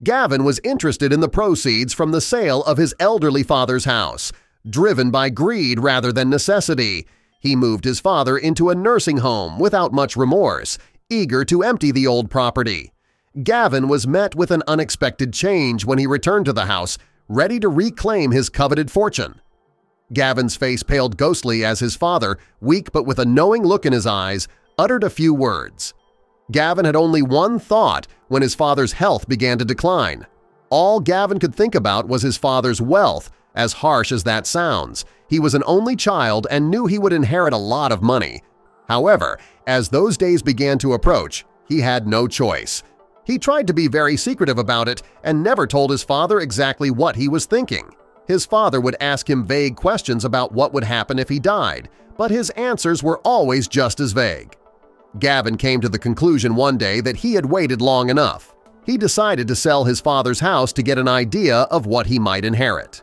Gavin was interested in the proceeds from the sale of his elderly father's house. Driven by greed rather than necessity, he moved his father into a nursing home without much remorse, eager to empty the old property. Gavin was met with an unexpected change when he returned to the house, ready to reclaim his coveted fortune. Gavin's face paled ghostly as his father, weak but with a knowing look in his eyes, uttered a few words. Gavin had only one thought when his father's health began to decline. All Gavin could think about was his father's wealth. As harsh as that sounds, he was an only child and knew he would inherit a lot of money. However, as those days began to approach, he had no choice. He tried to be very secretive about it and never told his father exactly what he was thinking. His father would ask him vague questions about what would happen if he died, but his answers were always just as vague. Gavin came to the conclusion one day that he had waited long enough. He decided to sell his father's house to get an idea of what he might inherit.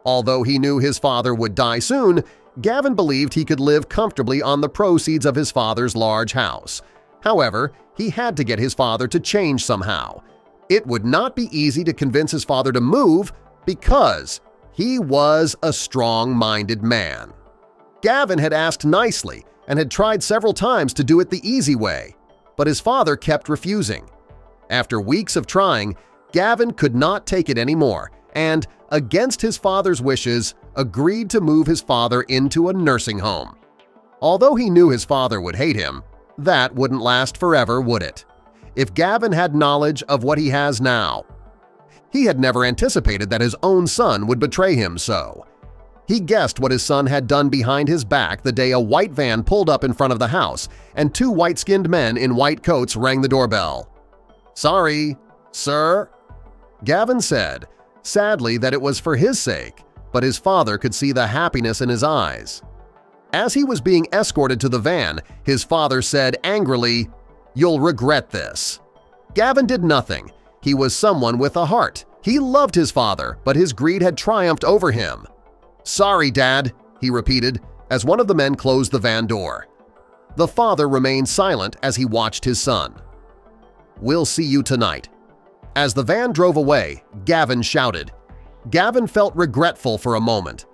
Although he knew his father would die soon, Gavin believed he could live comfortably on the proceeds of his father's large house. However, he had to get his father to change somehow. It would not be easy to convince his father to move because he was a strong-minded man. Gavin had asked nicely and had tried several times to do it the easy way, but his father kept refusing. After weeks of trying, Gavin could not take it anymore and, against his father's wishes, agreed to move his father into a nursing home. Although he knew his father would hate him, that wouldn't last forever, would it? If Gavin had knowledge of what he has now, he had never anticipated that his own son would betray him so. He guessed what his son had done behind his back the day a white van pulled up in front of the house and two white-skinned men in white coats rang the doorbell. "Sorry, sir," Gavin said, sadly that it was for his sake, but his father could see the happiness in his eyes. As he was being escorted to the van, his father said angrily, "You'll regret this." Gavin did nothing. He was someone with a heart. He loved his father, but his greed had triumphed over him. "Sorry, Dad," he repeated as one of the men closed the van door. The father remained silent as he watched his son. "We'll see you tonight." As the van drove away, Gavin shouted. Gavin felt regretful for a moment,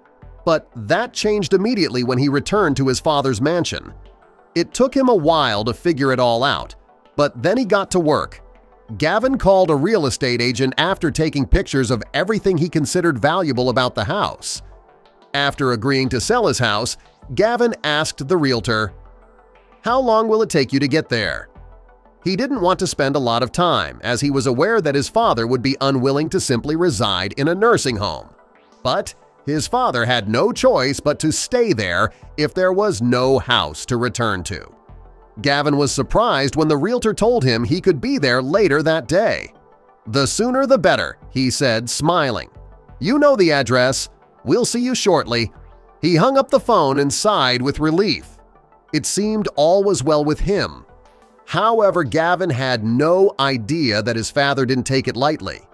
but that changed immediately when he returned to his father's mansion. It took him a while to figure it all out, but then he got to work. Gavin called a real estate agent after taking pictures of everything he considered valuable about the house. After agreeing to sell his house, Gavin asked the realtor, "How long will it take you to get there?" He didn't want to spend a lot of time, as he was aware that his father would be unwilling to simply reside in a nursing home. But his father had no choice but to stay there if there was no house to return to. Gavin was surprised when the realtor told him he could be there later that day. "The sooner the better," he said, smiling. "You know the address. We'll see you shortly." He hung up the phone and sighed with relief. It seemed all was well with him. However, Gavin had no idea that his father didn't take it lightly.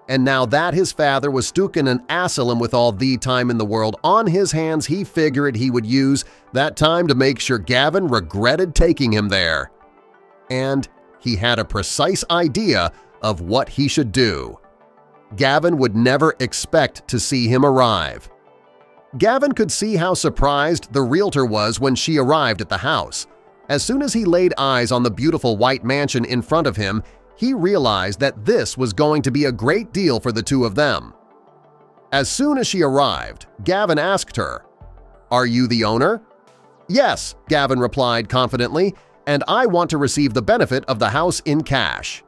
And now that his father was stuck in an asylum with all the time in the world on his hands, he figured he would use that time to make sure Gavin regretted taking him there. And he had a precise idea of what he should do. Gavin would never expect to see him arrive. Gavin could see how surprised the realtor was when she arrived at the house. As soon as he laid eyes on the beautiful white mansion in front of him, he realized that this was going to be a great deal for the two of them. As soon as she arrived, Gavin asked her, "Are you the owner?" "Yes," Gavin replied confidently, "and I want to receive the benefit of the house in cash."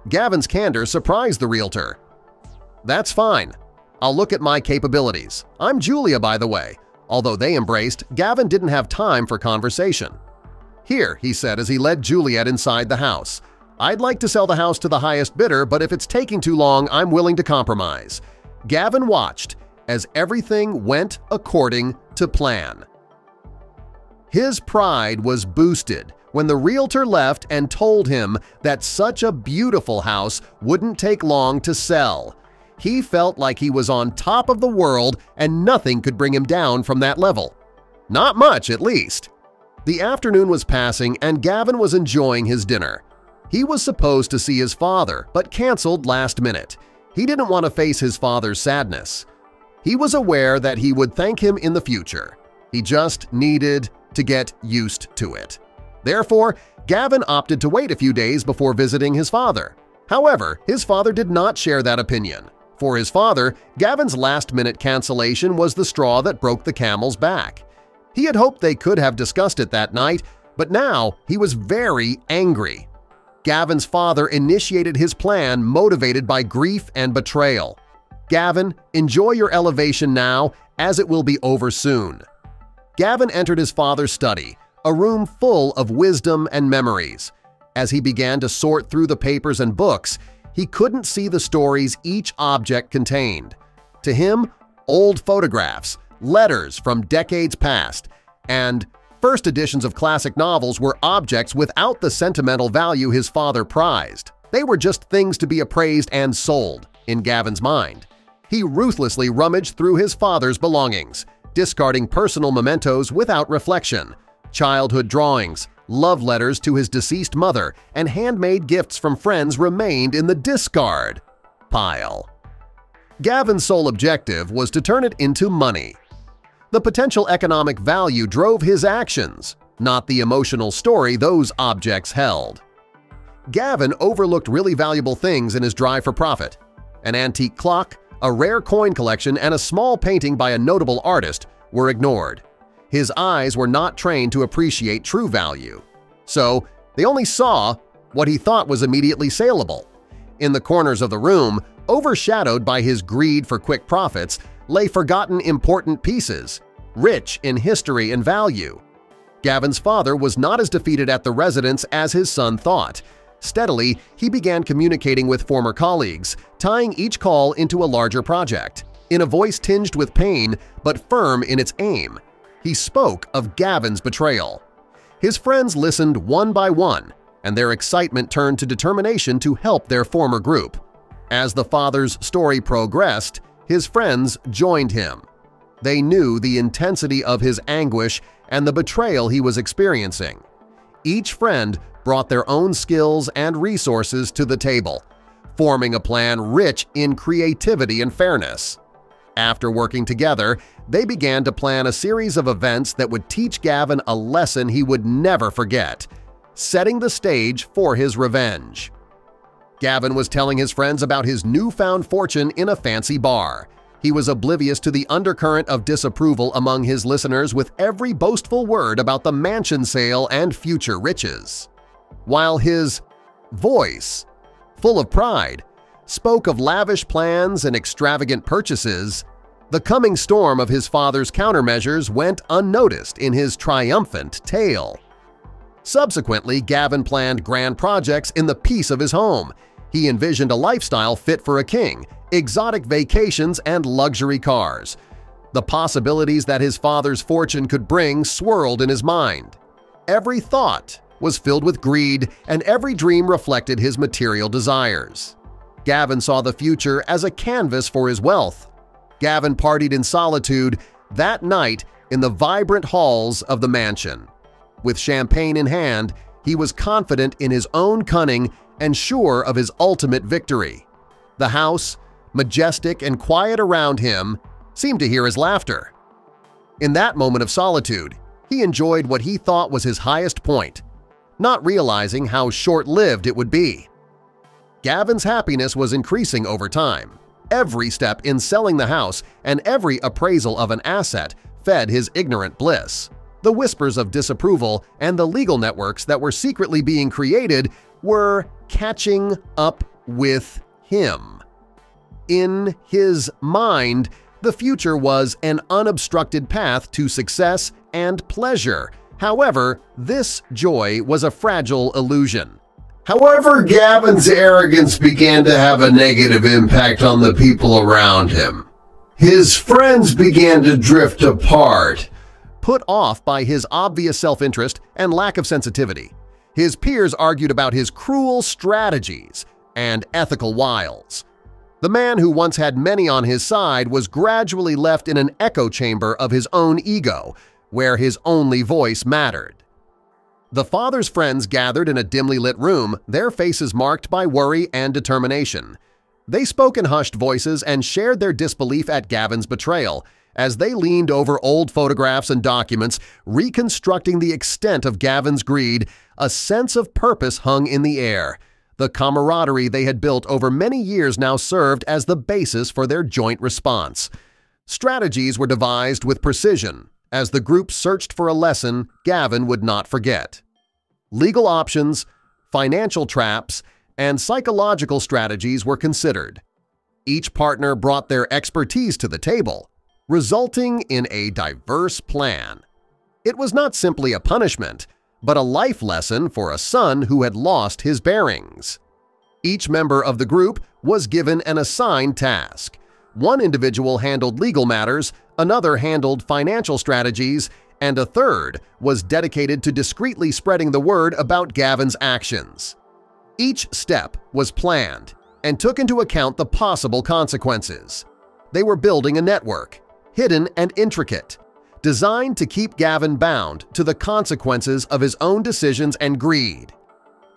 Gavin's candor surprised the realtor. "That's fine. I'll look at my capabilities. I'm Julia, by the way." Although they embraced, Gavin didn't have time for conversation. "Here," he said as he led Juliet inside the house. "I'd like to sell the house to the highest bidder, but if it's taking too long, I'm willing to compromise." Gavin watched as everything went according to plan. His pride was boosted when the realtor left and told him that such a beautiful house wouldn't take long to sell. He felt like he was on top of the world and nothing could bring him down from that level. Not much, at least. The afternoon was passing and Gavin was enjoying his dinner. He was supposed to see his father, but canceled last minute. He didn't want to face his father's sadness. He was aware that he would thank him in the future. He just needed to get used to it. Therefore, Gavin opted to wait a few days before visiting his father. However, his father did not share that opinion. For his father, Gavin's last-minute cancellation was the straw that broke the camel's back. He had hoped they could have discussed it that night, but now he was very angry. Gavin's father initiated his plan motivated by grief and betrayal. "Gavin, enjoy your elevation now, as it will be over soon." Gavin entered his father's study, a room full of wisdom and memories. As he began to sort through the papers and books, he couldn't see the stories each object contained. To him, old photographs, letters from decades past, and first editions of classic novels were objects without the sentimental value his father prized. They were just things to be appraised and sold, in Gavin's mind. He ruthlessly rummaged through his father's belongings, discarding personal mementos without reflection. Childhood drawings, love letters to his deceased mother, and handmade gifts from friends remained in the discard pile. Gavin's sole objective was to turn it into money. The potential economic value drove his actions, not the emotional story those objects held. Gavin overlooked really valuable things in his drive for profit. An antique clock, a rare coin collection, and a small painting by a notable artist were ignored. His eyes were not trained to appreciate true value. So they only saw what he thought was immediately saleable. In the corners of the room, overshadowed by his greed for quick profits, lay forgotten important pieces, rich in history and value. Gavin's father was not as defeated at the residence as his son thought. Steadily, he began communicating with former colleagues, tying each call into a larger project. In a voice tinged with pain but firm in its aim, he spoke of Gavin's betrayal. His friends listened one by one, and their excitement turned to determination to help their former group. As the father's story progressed, his friends joined him. They knew the intensity of his anguish and the betrayal he was experiencing. Each friend brought their own skills and resources to the table, forming a plan rich in creativity and fairness. After working together, they began to plan a series of events that would teach Gavin a lesson he would never forget, setting the stage for his revenge. Gavin was telling his friends about his newfound fortune in a fancy bar. He was oblivious to the undercurrent of disapproval among his listeners with every boastful word about the mansion sale and future riches. While his voice, full of pride, spoke of lavish plans and extravagant purchases, the coming storm of his father's countermeasures went unnoticed in his triumphant tale. Subsequently, Gavin planned grand projects in the peace of his home. He envisioned a lifestyle fit for a king, exotic vacations, and luxury cars. The possibilities that his father's fortune could bring swirled in his mind. Every thought was filled with greed, and every dream reflected his material desires. Gavin saw the future as a canvas for his wealth. Gavin partied in solitude that night in the vibrant halls of the mansion. With champagne in hand, he was confident in his own cunning and sure of his ultimate victory. The house, majestic and quiet around him, seemed to hear his laughter. In that moment of solitude, he enjoyed what he thought was his highest point, not realizing how short-lived it would be. Gavin's happiness was increasing over time. Every step in selling the house and every appraisal of an asset fed his ignorant bliss. The whispers of disapproval and the legal networks that were secretly being created were catching up with him. In his mind, the future was an unobstructed path to success and pleasure. However, this joy was a fragile illusion. However, Gavin's arrogance began to have a negative impact on the people around him. His friends began to drift apart. Put off by his obvious self-interest and lack of sensitivity, his peers argued about his cruel strategies and ethical wiles. The man who once had many on his side was gradually left in an echo chamber of his own ego, where his only voice mattered. The father's friends gathered in a dimly lit room, their faces marked by worry and determination. They spoke in hushed voices and shared their disbelief at Gavin's betrayal as they leaned over old photographs and documents, reconstructing the extent of Gavin's greed. A sense of purpose hung in the air. The camaraderie they had built over many years now served as the basis for their joint response. Strategies were devised with precision as the group searched for a lesson Gavin would not forget. Legal options, financial traps, and psychological strategies were considered. Each partner brought their expertise to the table, resulting in a diverse plan. It was not simply a punishment, but a life lesson for a son who had lost his bearings. Each member of the group was given an assigned task. One individual handled legal matters, another handled financial strategies, and a third was dedicated to discreetly spreading the word about Gavin's actions. Each step was planned and took into account the possible consequences. They were building a network, hidden and intricate, designed to keep Gavin bound to the consequences of his own decisions and greed.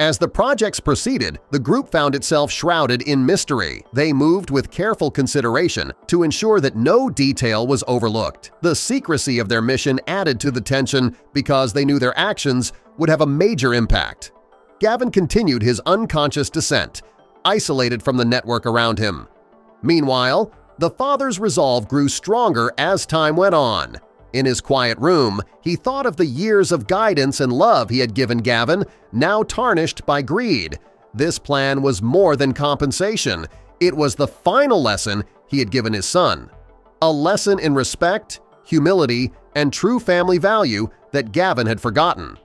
As the projects proceeded, the group found itself shrouded in mystery. They moved with careful consideration to ensure that no detail was overlooked. The secrecy of their mission added to the tension because they knew their actions would have a major impact. Gavin continued his unconscious descent, isolated from the network around him. Meanwhile, the father's resolve grew stronger as time went on. In his quiet room, he thought of the years of guidance and love he had given Gavin, now tarnished by greed. This plan was more than compensation. It was the final lesson he had given his son. A lesson in respect, humility, and true family value that Gavin had forgotten.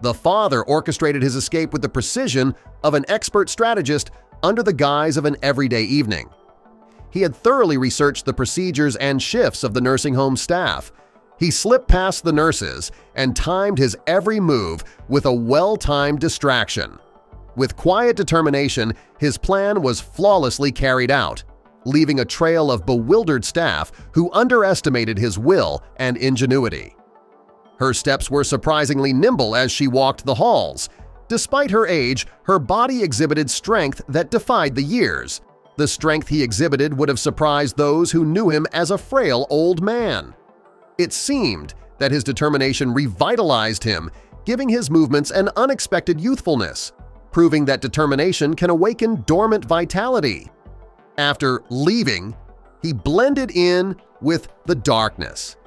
The father orchestrated his escape with the precision of an expert strategist under the guise of an everyday evening. He had thoroughly researched the procedures and shifts of the nursing home staff. He slipped past the nurses and timed his every move with a well-timed distraction. With quiet determination, his plan was flawlessly carried out, leaving a trail of bewildered staff who underestimated his will and ingenuity. Her steps were surprisingly nimble as she walked the halls. Despite her age, her body exhibited strength that defied the years. The strength he exhibited would have surprised those who knew him as a frail old man. It seemed that his determination revitalized him, giving his movements an unexpected youthfulness, proving that determination can awaken dormant vitality. After leaving, he blended in with the darkness,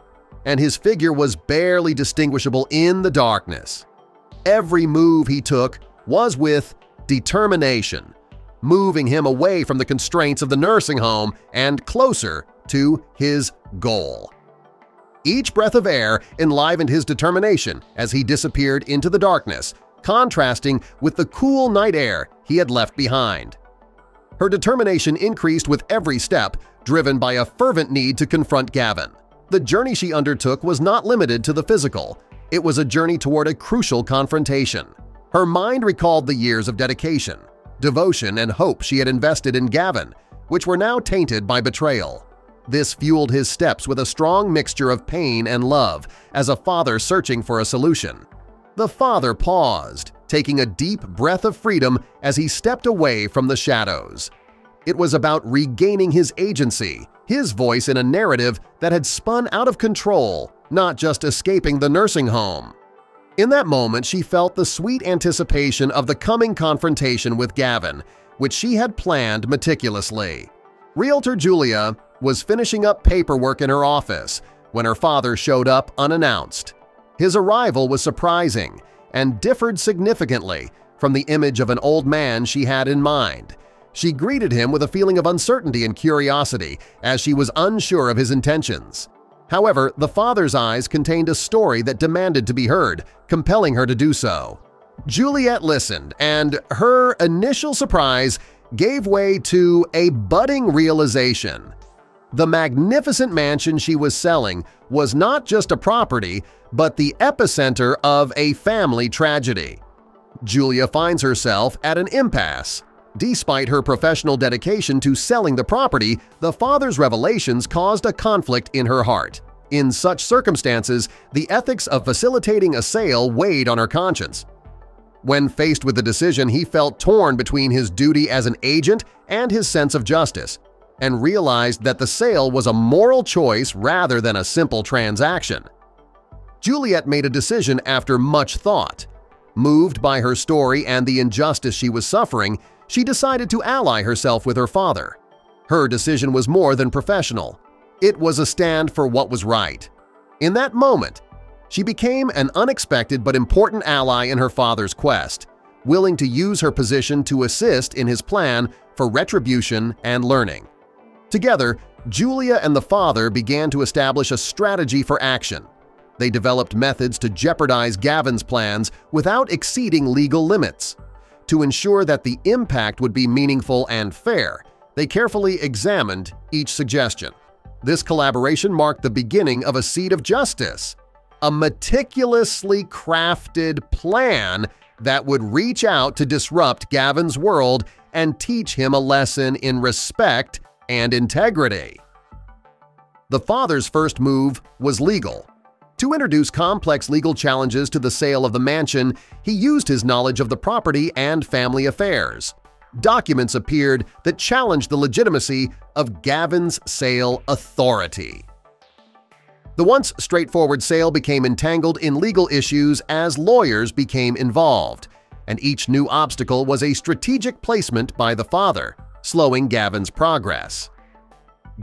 and his figure was barely distinguishable in the darkness. Every move he took was with determination, moving him away from the constraints of the nursing home and closer to his goal. Each breath of air enlivened his determination as he disappeared into the darkness, contrasting with the cool night air he had left behind. Her determination increased with every step, driven by a fervent need to confront Gavin. The journey she undertook was not limited to the physical. It was a journey toward a crucial confrontation. Her mind recalled the years of dedication, devotion, and hope she had invested in Gavin, which were now tainted by betrayal. This fueled his steps with a strong mixture of pain and love, as a father searching for a solution. The father paused, taking a deep breath of freedom as he stepped away from the shadows. It was about regaining his agency, his voice in a narrative that had spun out of control, not just escaping the nursing home. In that moment, she felt the sweet anticipation of the coming confrontation with Gavin, which she had planned meticulously. Realtor Julia was finishing up paperwork in her office when her father showed up unannounced. His arrival was surprising and differed significantly from the image of an old man she had in mind. She greeted him with a feeling of uncertainty and curiosity as she was unsure of his intentions. However, the father's eyes contained a story that demanded to be heard, compelling her to do so. Juliet listened, and her initial surprise gave way to a budding realization. The magnificent mansion she was selling was not just a property, but the epicenter of a family tragedy. Julia finds herself at an impasse. Despite her professional dedication to selling the property, the father's revelations caused a conflict in her heart. In such circumstances, the ethics of facilitating a sale weighed on her conscience. When faced with the decision, he felt torn between his duty as an agent and his sense of justice, and realized that the sale was a moral choice rather than a simple transaction. Juliet made a decision after much thought. Moved by her story and the injustice she was suffering, she decided to ally herself with her father. Her decision was more than professional. It was a stand for what was right. In that moment, she became an unexpected but important ally in her father's quest, willing to use her position to assist in his plan for retribution and learning. Together, Julia and the father began to establish a strategy for action. They developed methods to jeopardize Gavin's plans without exceeding legal limits. To ensure that the impact would be meaningful and fair, they carefully examined each suggestion. This collaboration marked the beginning of a seed of justice, a meticulously crafted plan that would reach out to disrupt Gavin's world and teach him a lesson in respect and integrity. The father's first move was legal. To introduce complex legal challenges to the sale of the mansion, he used his knowledge of the property and family affairs. Documents appeared that challenged the legitimacy of Gavin's sale authority. The once straightforward sale became entangled in legal issues as lawyers became involved, and each new obstacle was a strategic placement by the father, slowing Gavin's progress.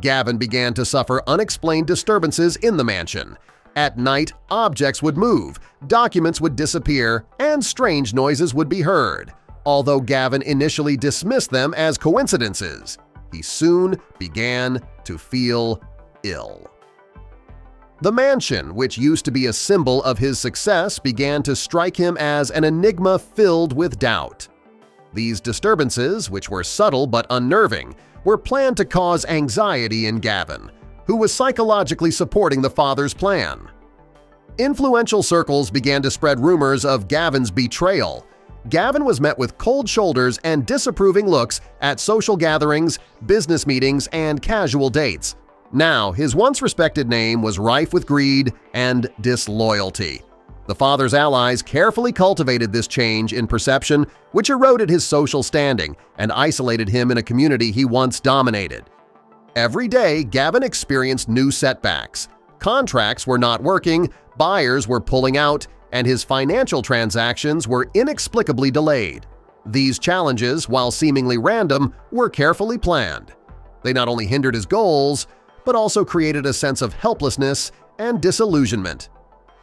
Gavin began to suffer unexplained disturbances in the mansion. At night, objects would move, documents would disappear, and strange noises would be heard. Although Gavin initially dismissed them as coincidences, he soon began to feel ill. The mansion, which used to be a symbol of his success, began to strike him as an enigma filled with doubt. These disturbances, which were subtle but unnerving, were planned to cause anxiety in Gavin, who was psychologically supporting the father's plan. Influential circles began to spread rumors of Gavin's betrayal. Gavin was met with cold shoulders and disapproving looks at social gatherings, business meetings, and casual dates. Now, his once respected name was rife with greed and disloyalty. The father's allies carefully cultivated this change in perception, which eroded his social standing and isolated him in a community he once dominated. Every day, Gavin experienced new setbacks. Contracts were not working, buyers were pulling out, and his financial transactions were inexplicably delayed. These challenges, while seemingly random, were carefully planned. They not only hindered his goals, but also created a sense of helplessness and disillusionment.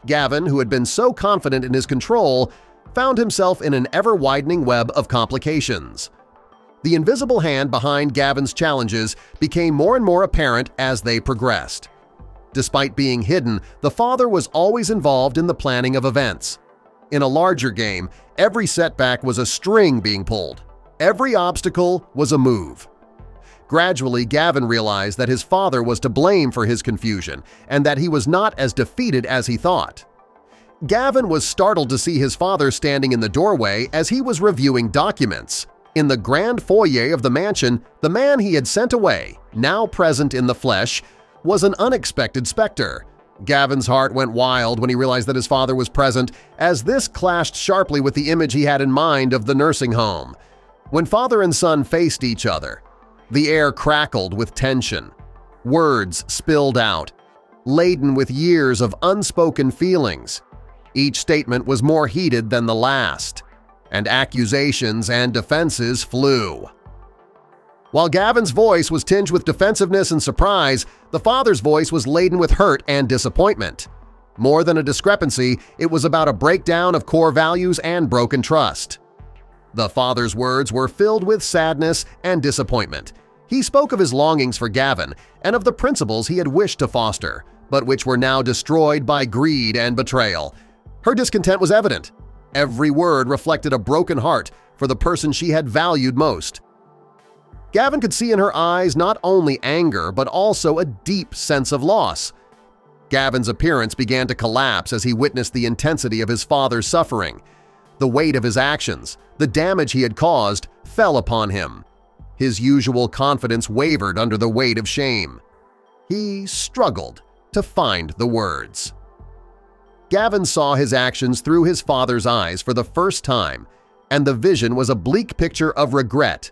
Gavin, who had been so confident in his control, found himself in an ever-widening web of complications. The invisible hand behind Gavin's challenges became more and more apparent as they progressed. Despite being hidden, the father was always involved in the planning of events. In a larger game, every setback was a string being pulled. Every obstacle was a move. Gradually, Gavin realized that his father was to blame for his confusion and that he was not as defeated as he thought. Gavin was startled to see his father standing in the doorway as he was reviewing documents. In the grand foyer of the mansion, the man he had sent away, now present in the flesh, was an unexpected specter. Gavin's heart went wild when he realized that his father was present, as this clashed sharply with the image he had in mind of the nursing home. When father and son faced each other, the air crackled with tension. Words spilled out, laden with years of unspoken feelings. Each statement was more heated than the last, and accusations and defenses flew. While Gavin's voice was tinged with defensiveness and surprise, the father's voice was laden with hurt and disappointment. More than a discrepancy, it was about a breakdown of core values and broken trust. The father's words were filled with sadness and disappointment. He spoke of his longings for Gavin and of the principles he had wished to foster, but which were now destroyed by greed and betrayal. Her discontent was evident. Every word reflected a broken heart for the person she had valued most. Gavin could see in her eyes not only anger but also a deep sense of loss. Gavin's appearance began to collapse as he witnessed the intensity of his father's suffering. The weight of his actions, the damage he had caused, fell upon him. His usual confidence wavered under the weight of shame. He struggled, to find the words. Gavin saw his actions through his father's eyes for the first time, and the vision was a bleak picture of regret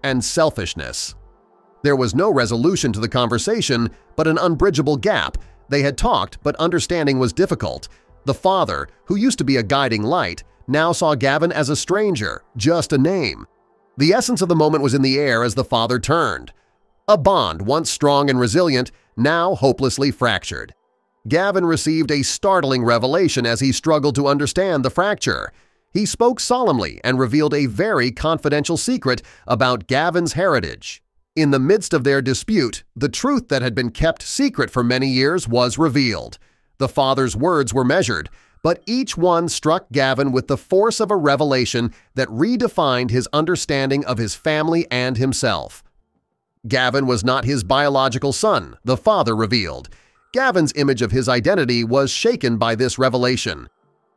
and selfishness. There was no resolution to the conversation, but an unbridgeable gap. They had talked, but understanding was difficult. The father, who used to be a guiding light, now saw Gavin as a stranger, just a name. The essence of the moment was in the air as the father turned. A bond once strong and resilient, now hopelessly fractured. Gavin received a startling revelation as he struggled to understand the fracture. He spoke solemnly and revealed a very confidential secret about Gavin's heritage. In the midst of their dispute, the truth that had been kept secret for many years was revealed. The father's words were measured, but each one struck Gavin with the force of a revelation that redefined his understanding of his family and himself. Gavin was not his biological son, the father revealed. Gavin's image of his identity was shaken by this revelation.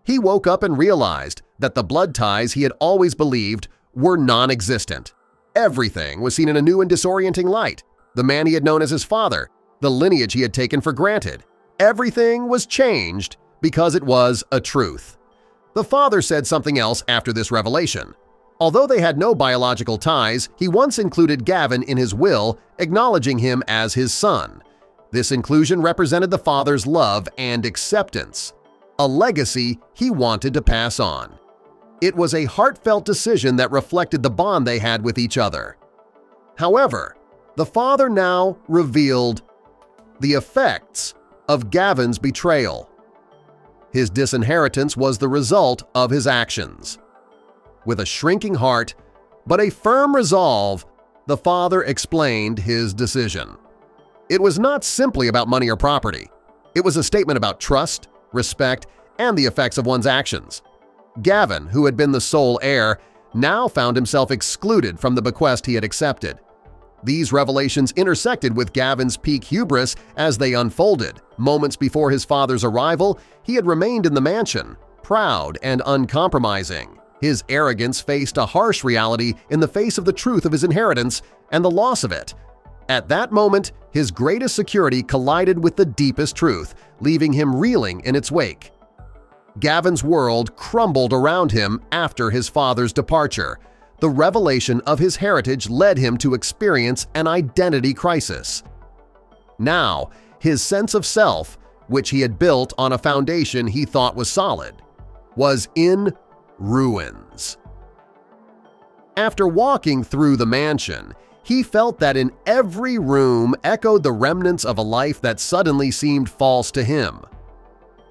He woke up and realized that the blood ties he had always believed were non-existent. Everything was seen in a new and disorienting light. The man he had known as his father, the lineage he had taken for granted. Everything was changed because it was a truth. The father said something else after this revelation. Although they had no biological ties, he once included Gavin in his will, acknowledging him as his son. This inclusion represented the father's love and acceptance, a legacy he wanted to pass on. It was a heartfelt decision that reflected the bond they had with each other. However, the father now revealed the effects of Gavin's betrayal. His disinheritance was the result of his actions. With a shrinking heart, but a firm resolve, the father explained his decision. It was not simply about money or property. It was a statement about trust, respect, and the effects of one's actions. Gavin, who had been the sole heir, now found himself excluded from the bequest he had accepted. These revelations intersected with Gavin's peak hubris as they unfolded. Moments before his father's arrival, he had remained in the mansion, proud and uncompromising. His arrogance faced a harsh reality in the face of the truth of his inheritance and the loss of it. At that moment, his greatest security collided with the deepest truth, leaving him reeling in its wake. Gavin's world crumbled around him after his father's departure. The revelation of his heritage led him to experience an identity crisis. Now, his sense of self, which he had built on a foundation he thought was solid, was in ruins. After walking through the mansion, he felt that in every room echoed the remnants of a life that suddenly seemed false to him.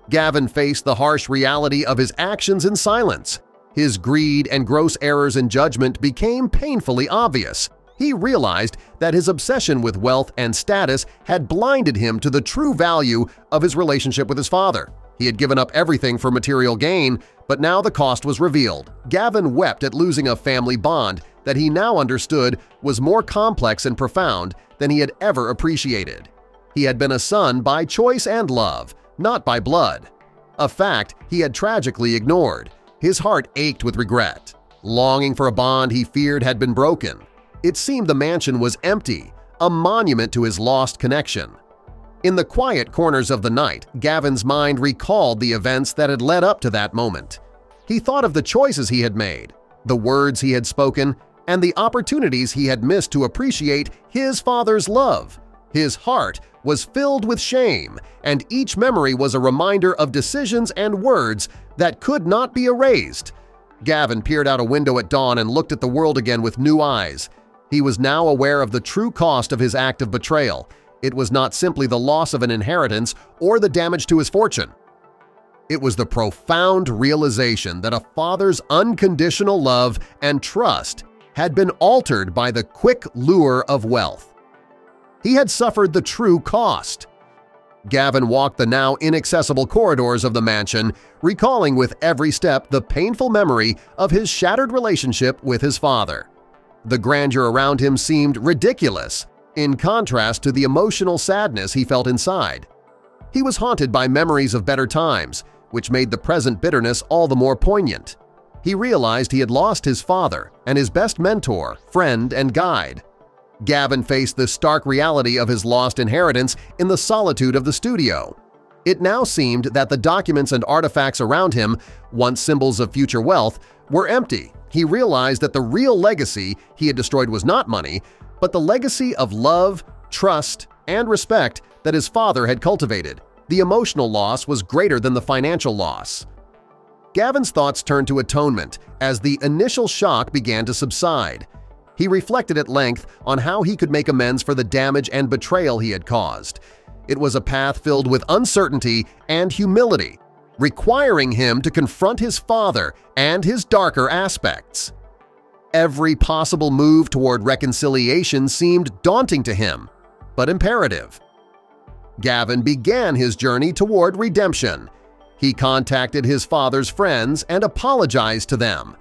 Gavin faced the harsh reality of his actions in silence. His greed and gross errors in judgment became painfully obvious. He realized that his obsession with wealth and status had blinded him to the true value of his relationship with his father. He had given up everything for material gain, but now the cost was revealed. Gavin wept at losing a family bond that he now understood was more complex and profound than he had ever appreciated. He had been a son by choice and love, not by blood. A fact he had tragically ignored. His heart ached with regret, longing for a bond he feared had been broken. It seemed the mansion was empty, a monument to his lost connection. In the quiet corners of the night, Gavin's mind recalled the events that had led up to that moment. He thought of the choices he had made, the words he had spoken, and the opportunities he had missed to appreciate his father's love. His heart was filled with shame, and each memory was a reminder of decisions and words that could not be erased. Gavin peered out a window at dawn and looked at the world again with new eyes. He was now aware of the true cost of his act of betrayal. It was not simply the loss of an inheritance or the damage to his fortune. It was the profound realization that a father's unconditional love and trust had been altered by the quick lure of wealth. He had suffered the true cost. Gavin walked the now inaccessible corridors of the mansion, recalling with every step the painful memory of his shattered relationship with his father. The grandeur around him seemed ridiculous, in contrast to the emotional sadness he felt inside. He was haunted by memories of better times, which made the present bitterness all the more poignant. He realized he had lost his father and his best mentor, friend, and guide. Gavin faced the stark reality of his lost inheritance in the solitude of the studio. It now seemed that the documents and artifacts around him, once symbols of future wealth, were empty. He realized that the real legacy he had destroyed was not money, but the legacy of love, trust, and respect that his father had cultivated. The emotional loss was greater than the financial loss. Gavin's thoughts turned to atonement as the initial shock began to subside. He reflected at length on how he could make amends for the damage and betrayal he had caused. It was a path filled with uncertainty and humility, requiring him to confront his father and his darker aspects. Every possible move toward reconciliation seemed daunting to him, but imperative. Gavin began his journey toward redemption. He contacted his father's friends and apologized to them.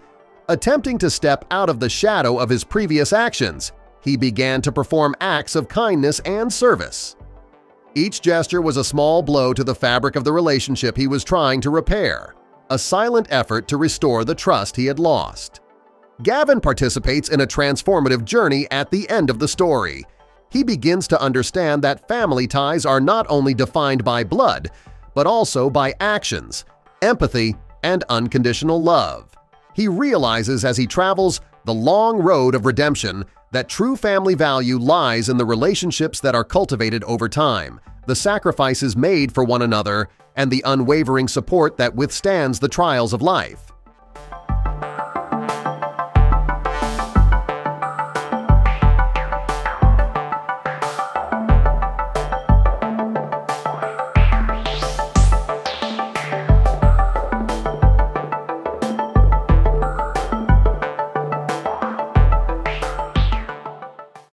Attempting to step out of the shadow of his previous actions, he began to perform acts of kindness and service. Each gesture was a small blow to the fabric of the relationship he was trying to repair, a silent effort to restore the trust he had lost. Gavin participates in a transformative journey at the end of the story. He begins to understand that family ties are not only defined by blood, but also by actions, empathy, and unconditional love. He realizes as he travels the long road of redemption that true family value lies in the relationships that are cultivated over time, the sacrifices made for one another, and the unwavering support that withstands the trials of life.